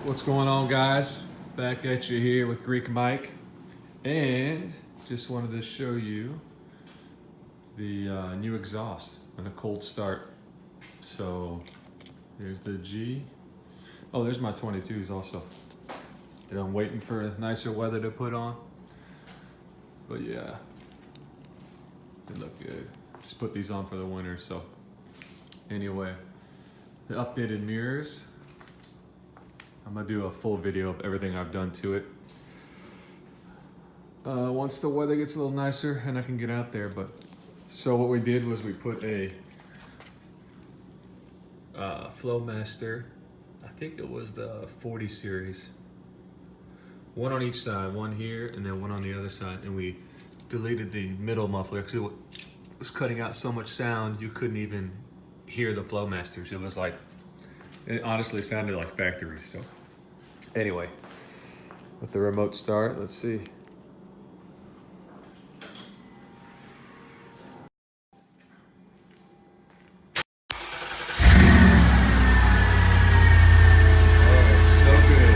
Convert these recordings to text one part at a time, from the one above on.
What's going on, guys? Back at you here with Greek Mike, and just wanted to show you the new exhaust on a cold start. So there's the G. Oh, there's my 22s also that I'm waiting for nicer weather to put on. But yeah, they look good. Just put these on for the winter. So anyway, the updated mirrors. I'm gonna do a full video of everything I've done to it once the weather gets a little nicer and I can get out there. But so what we did was we put a Flowmaster, I think it was the 40 series, one on each side, one here and then one on the other side, and we deleted the middle muffler because it was cutting out so much sound you couldn't even hear the Flowmasters. It was like, it honestly sounded like factory. So anyway, with the remote start, let's see. Oh, so good.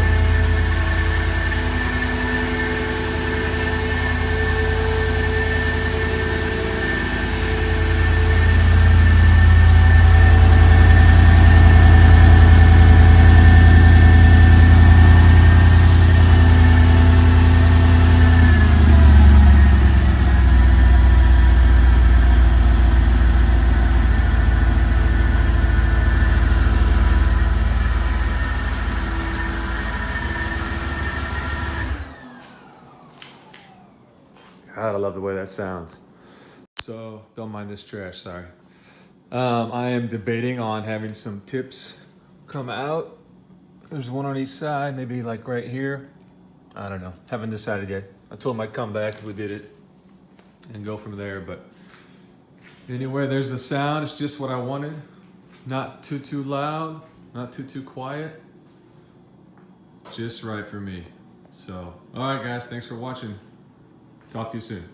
God, I love the way that sounds. So don't mind this trash, sorry. I am debating on having some tips come out. There's one on each side, maybe like right here. I don't know, haven't decided yet. I told him I'd come back if we did it and go from there. But anyway, there's the sound. It's just what I wanted. Not too loud, not too quiet. Just right for me. So, all right guys, thanks for watching. Talk to you soon.